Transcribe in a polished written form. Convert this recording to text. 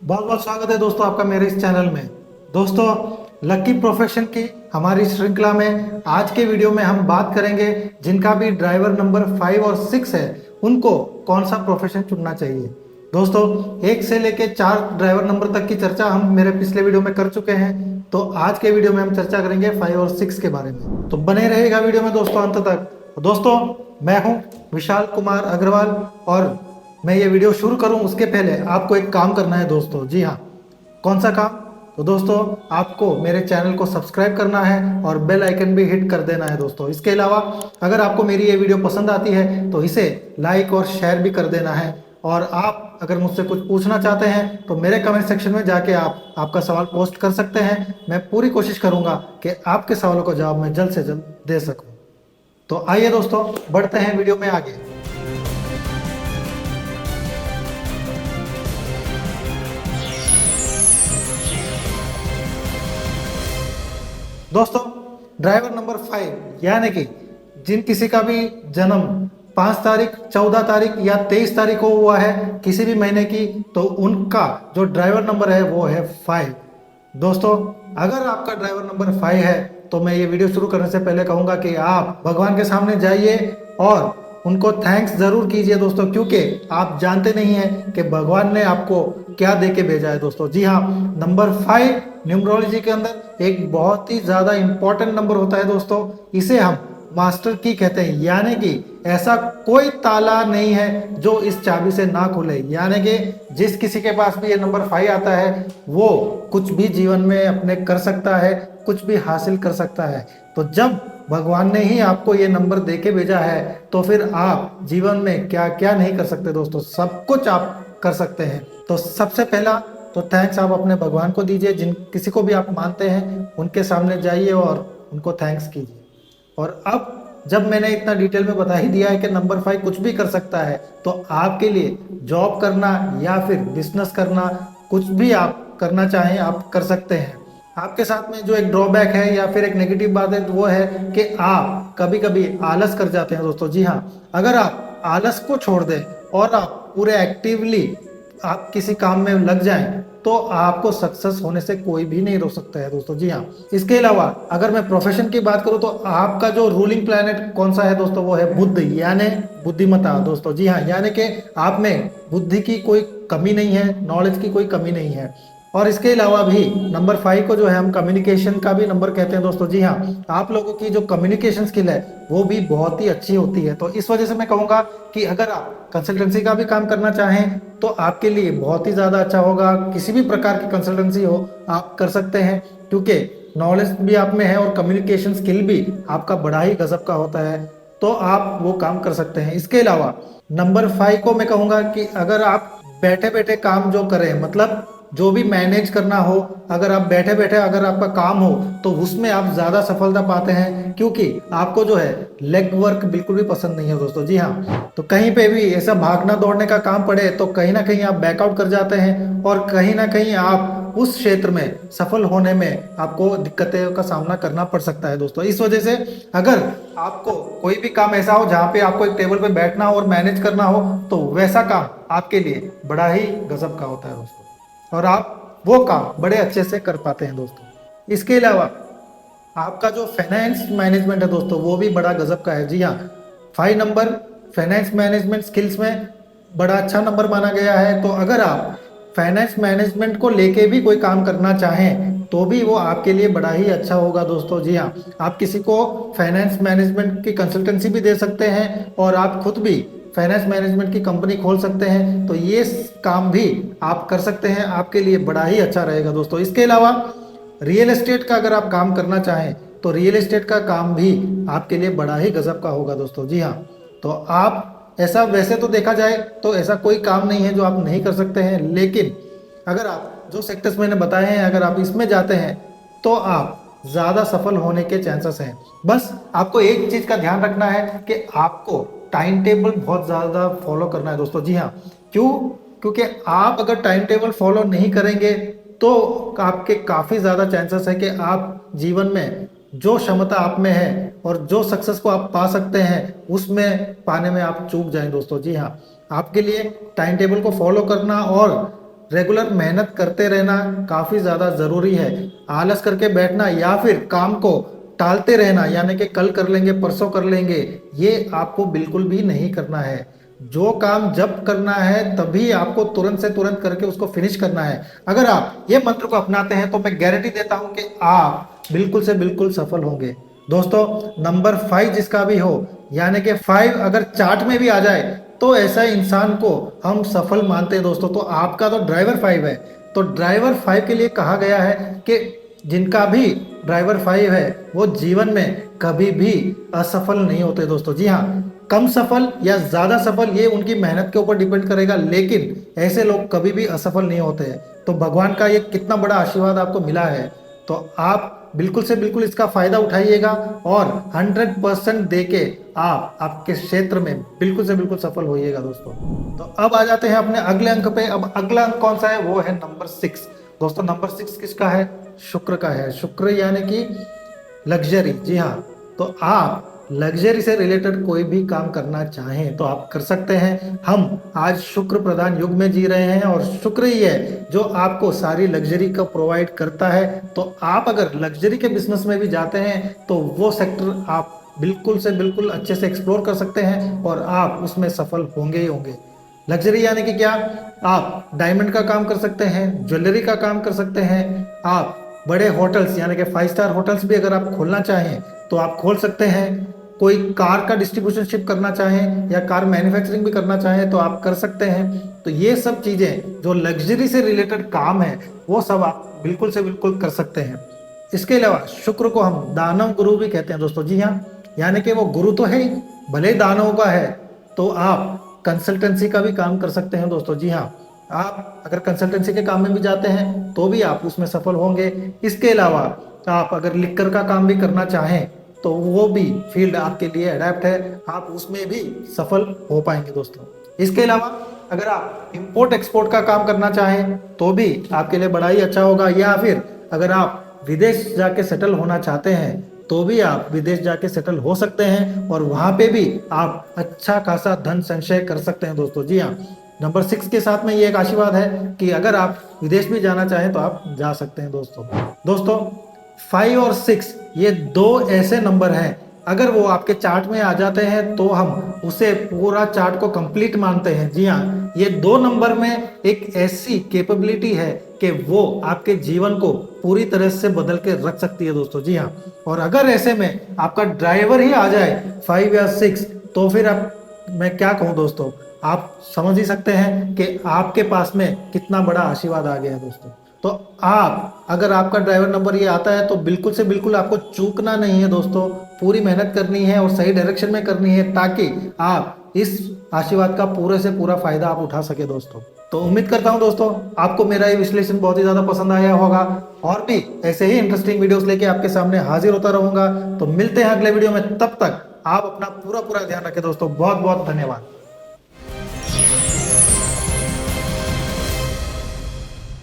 बहुत बहुत स्वागत है दोस्तों आपका मेरे इस चैनल में। दोस्तों, लकी प्रोफेशन की हमारी श्रृंखला में आज के वीडियो में हम बात करेंगे जिनका भी ड्राइवर नंबर 5 और 6 है उनको कौन सा प्रोफेशन चुनना चाहिए। दोस्तों, 1 से लेके 4 ड्राइवर नंबर तक की चर्चा हम मेरे पिछले वीडियो में कर चुके हैं, तो आज के वीडियो में हम चर्चा करेंगे 5 और 6 के बारे में। तो बने रहेगा वीडियो में दोस्तों अंत तक। दोस्तों, मैं हूं विशाल कुमार अग्रवाल और मैं ये वीडियो शुरू करूं उसके पहले आपको एक काम करना है दोस्तों। जी हाँ, कौन सा काम? तो दोस्तों, आपको मेरे चैनल को सब्सक्राइब करना है और बेल आइकन भी हिट कर देना है दोस्तों। इसके अलावा अगर आपको मेरी ये वीडियो पसंद आती है तो इसे लाइक और शेयर भी कर देना है। और आप अगर मुझसे कुछ पूछना चाहते हैं तो मेरे कमेंट सेक्शन में जाके आप आपका सवाल पोस्ट कर सकते हैं। मैं पूरी कोशिश करूंगा कि आपके सवालों का जवाब मैं जल्द से जल्द दे सकूं। तो आइए दोस्तों, बढ़ते हैं वीडियो में आगे। दोस्तों, ड्राइवर नंबर 5 यानी कि जिन किसी का भी जन्म 5 तारीख, 14 तारीख या 23 तारीख को हुआ है किसी भी महीने की, तो उनका जो ड्राइवर नंबर है वो है 5। दोस्तों, अगर आपका ड्राइवर नंबर 5 है तो मैं ये वीडियो शुरू करने से पहले कहूँगा कि आप भगवान के सामने जाइए और उनको थैंक्स ज़रूर कीजिए दोस्तों, क्योंकि आप जानते नहीं हैं कि भगवान ने आपको क्या दे के भेजा है दोस्तों। जी हाँ, नंबर 5 न्यूमरोलॉजी के अंदर एक बहुत ही ज़्यादा इंपॉर्टेंट नंबर होता है दोस्तों। इसे हम मास्टर की कहते हैं, यानी कि ऐसा कोई ताला नहीं है जो इस चाबी से ना खुले। यानी कि जिस किसी के पास भी ये नंबर 5 आता है वो कुछ भी जीवन में अपने कर सकता है, कुछ भी हासिल कर सकता है। तो जब भगवान ने ही आपको ये नंबर दे के भेजा है तो फिर आप जीवन में क्या क्या नहीं कर सकते दोस्तों, सब कुछ आप कर सकते हैं। तो सबसे पहला तो थैंक्स आप अपने भगवान को दीजिए। जिन किसी को भी आप मानते हैं उनके सामने जाइए और उनको थैंक्स कीजिए। और अब जब मैंने इतना डिटेल में बता ही दिया है कि नंबर 5 कुछ भी कर सकता है, तो आपके लिए जॉब करना या फिर बिजनेस करना, कुछ भी आप करना चाहें आप कर सकते हैं। आपके साथ में जो एक ड्रॉबैक है या फिर एक नेगेटिव बात है वो है कि आप कभी कभी आलस कर जाते हैं दोस्तों। जी हाँ, अगर आप आलस को छोड़ दें और आप पूरे एक्टिवली आप किसी काम में लग जाएं तो आपको सक्सेस होने से कोई भी नहीं रोक सकता है दोस्तों। जी हाँ, इसके अलावा अगर मैं प्रोफेशन की बात करूं तो आपका जो रूलिंग प्लैनेट कौन सा है दोस्तों, वो है बुध, यानी बुद्धिमत्ता दोस्तों। जी हाँ, यानी कि आप में बुद्धि की कोई कमी नहीं है, नॉलेज की कोई कमी नहीं है। और इसके अलावा भी नंबर 5 को जो है हम कम्युनिकेशन का भी नंबर कहते हैं दोस्तों। जी हाँ, आप लोगों की जो कम्युनिकेशन स्किल है वो भी बहुत ही अच्छी होती है। तो इस वजह से मैं कहूँगा कि अगर आप कंसल्टेंसी का भी काम करना चाहें तो आपके लिए बहुत ही ज़्यादा अच्छा होगा। किसी भी प्रकार की कंसल्टेंसी हो आप कर सकते हैं, क्योंकि नॉलेज भी आप में है और कम्युनिकेशन स्किल भी आपका बड़ा ही गजब का होता है, तो आप वो काम कर सकते हैं। इसके अलावा नंबर 5 को मैं कहूँगा कि अगर आप बैठे बैठे काम जो करें, मतलब जो भी मैनेज करना हो, अगर आप बैठे बैठे अगर आपका काम हो तो उसमें आप ज़्यादा सफलता पाते हैं, क्योंकि आपको जो है लेग वर्क बिल्कुल भी पसंद नहीं है दोस्तों। जी हाँ, तो कहीं पे भी ऐसा भागना दौड़ने का काम पड़े तो कहीं ना कहीं आप बैकआउट कर जाते हैं और कहीं ना कहीं आप उस क्षेत्र में सफल होने में आपको दिक्कतें का सामना करना पड़ सकता है दोस्तों। इस वजह से अगर आपको कोई भी काम ऐसा हो जहाँ पे आपको एक टेबल पे बैठना हो और मैनेज करना हो तो वैसा काम आपके लिए बड़ा ही गजब का होता है दोस्तों, और आप वो काम बड़े अच्छे से कर पाते हैं दोस्तों। इसके अलावा आपका जो फाइनेंस मैनेजमेंट है दोस्तों वो भी बड़ा गजब का है। जी हाँ, 5 नंबर फाइनेंस मैनेजमेंट स्किल्स में बड़ा अच्छा नंबर माना गया है। तो अगर आप फाइनेंस मैनेजमेंट को लेके भी कोई काम करना चाहें तो भी वो आपके लिए बड़ा ही अच्छा होगा दोस्तों। जी हाँ, आप किसी को फाइनेंस मैनेजमेंट की कंसल्टेंसी भी दे सकते हैं और आप खुद भी फाइनेंस मैनेजमेंट की कंपनी खोल सकते हैं, तो ये काम भी आप कर सकते हैं, आपके लिए बड़ा ही अच्छा रहेगा दोस्तों। इसके अलावा रियल एस्टेट का अगर आप काम करना चाहें तो रियल एस्टेट का काम भी आपके लिए बड़ा ही गजब का होगा दोस्तों। जी हाँ, तो आप ऐसा वैसे तो देखा जाए तो ऐसा कोई काम नहीं है जो आप नहीं कर सकते हैं, लेकिन अगर आप जो सेक्टर्स मैंने बताए हैं अगर आप इसमें जाते हैं तो आप ज़्यादा सफल होने के चांसेस हैं। बस आपको एक चीज़ का ध्यान रखना है कि आपको टाइम टेबल बहुत ज़्यादा फॉलो करना है दोस्तों। जी हाँ, क्यों? क्योंकि आप अगर टाइम टेबल फॉलो नहीं करेंगे तो आपके काफ़ी ज़्यादा चांसेस है कि आप जीवन में जो क्षमता आप में है और जो सक्सेस को आप पा सकते हैं उसमें पाने में आप चूक जाएं दोस्तों। जी हाँ, आपके लिए टाइम टेबल को फॉलो करना और रेगुलर मेहनत करते रहना काफ़ी ज़्यादा ज़रूरी है। आलस करके बैठना या फिर काम को टालते रहना, यानी कि कल कर लेंगे, परसों कर लेंगे, ये आपको बिल्कुल भी नहीं करना है। जो काम जब करना है तभी आपको तुरंत से तुरंत करके उसको फिनिश करना है। अगर आप ये मंत्र को अपनाते हैं तो मैं गारंटी देता हूं कि आप बिल्कुल से बिल्कुल सफल होंगे। दोस्तों, नंबर 5 जिसका भी हो, यानी कि 5 अगर चार्ट में भी आ जाए तो ऐसा इंसान को हम सफल मानते हैं दोस्तों। तो आपका तो ड्राइवर 5 है। तो ड्राइवर 5 के लिए कहा गया है कि जिनका भी ड्राइवर 5 है वो जीवन में कभी भी असफल नहीं होते दोस्तों। जी हाँ, कम सफल या ज़्यादा सफल ये उनकी मेहनत के ऊपर डिपेंड करेगा, लेकिन ऐसे लोग कभी भी असफल नहीं होते हैं। तो भगवान का ये कितना बड़ा आशीर्वाद आपको मिला है, तो आप बिल्कुल से बिल्कुल इसका फायदा उठाइएगा और 100% देके आप आपके क्षेत्र में बिल्कुल से बिल्कुल सफल होइएगा दोस्तों। तो अब आ जाते हैं अपने अगले अंक पे। अब अगला अंक कौन सा है? वो है नंबर 6। दोस्तों, नंबर 6 किसका है? शुक्र का है। शुक्र यानी कि लग्जरी। जी हाँ, तो आप लग्जरी से रिलेटेड कोई भी काम करना चाहें तो आप कर सकते हैं। हम आज शुक्र प्रधान युग में जी रहे हैं और शुक्र ही है जो आपको सारी लग्जरी का प्रोवाइड करता है। तो आप अगर लग्जरी के बिजनेस में भी जाते हैं तो वो सेक्टर आप बिल्कुल से बिल्कुल अच्छे से एक्सप्लोर कर सकते हैं और आप उसमें सफल होंगे ही होंगे। लग्जरी यानी कि क्या? आप डायमंड का काम कर सकते हैं, ज्वेलरी का काम कर सकते हैं, आप बड़े होटल्स यानी कि 5 स्टार होटल्स भी अगर आप खोलना चाहें तो आप खोल सकते हैं। कोई कार का डिस्ट्रीब्यूशनशिप करना चाहें या कार मैन्युफैक्चरिंग भी करना चाहें तो आप कर सकते हैं। तो ये सब चीज़ें जो लग्जरी से रिलेटेड काम है वो सब आप बिल्कुल से बिल्कुल कर सकते हैं। इसके अलावा शुक्र को हम दानव गुरु भी कहते हैं दोस्तों। जी हाँ, यानी कि वो गुरु तो है ही, भले ही दानव का है। तो आप कंसल्टेंसी का भी काम कर सकते हैं दोस्तों। जी हाँ, आप अगर कंसल्टेंसी के काम में भी जाते हैं तो भी आप उसमें सफल होंगे। इसके अलावा आप अगर लिक्कर का काम भी करना चाहें तो वो भी फील्ड आपके लिए अडेप्ट है, आप उसमें भी सफल हो पाएंगे दोस्तों। इसके अलावा अगर आप इंपोर्ट एक्सपोर्ट का काम करना चाहें तो भी आपके लिए बड़ा ही अच्छा होगा, या फिर अगर आप विदेश जाके सेटल होना चाहते हैं तो भी आप विदेश जाके सेटल हो सकते हैं और वहां पे भी आप अच्छा खासा धन संचय कर सकते हैं दोस्तों। जी हाँ, नंबर 6 के साथ में ये एक आशीर्वाद है कि अगर आप विदेश भी जाना चाहें तो आप जा सकते हैं दोस्तों। दोस्तों, 5 और 6 ये दो ऐसे नंबर हैं, अगर वो आपके चार्ट में आ जाते हैं तो हम उसे पूरा चार्ट को कंप्लीट मानते हैं। जी हाँ, ये दो नंबर में एक ऐसी कैपेबिलिटी है कि वो आपके जीवन को पूरी तरह से बदल के रख सकती है दोस्तों। जी हाँ, और अगर ऐसे में आपका ड्राइवर ही आ जाए 5 या 6 तो फिर आप, मैं क्या कहूँ दोस्तों, आप समझ ही सकते हैं कि आपके पास में कितना बड़ा आशीर्वाद आ गया है दोस्तों। तो आप अगर आपका ड्राइवर नंबर ये आता है तो बिल्कुल से बिल्कुल आपको चूकना नहीं है दोस्तों, पूरी मेहनत करनी है और सही डायरेक्शन में करनी है ताकि आप इस आशीर्वाद का पूरे से पूरा फायदा आप उठा सके दोस्तों। तो उम्मीद करता हूं दोस्तों आपको मेरा ये विश्लेषण बहुत ही ज्यादा पसंद आया होगा और भी ऐसे ही इंटरेस्टिंग वीडियोस लेके आपके सामने हाजिर होता रहूंगा। तो मिलते हैं अगले वीडियो में, तब तक आप अपना पूरा ध्यान रखें दोस्तों। बहुत बहुत धन्यवाद।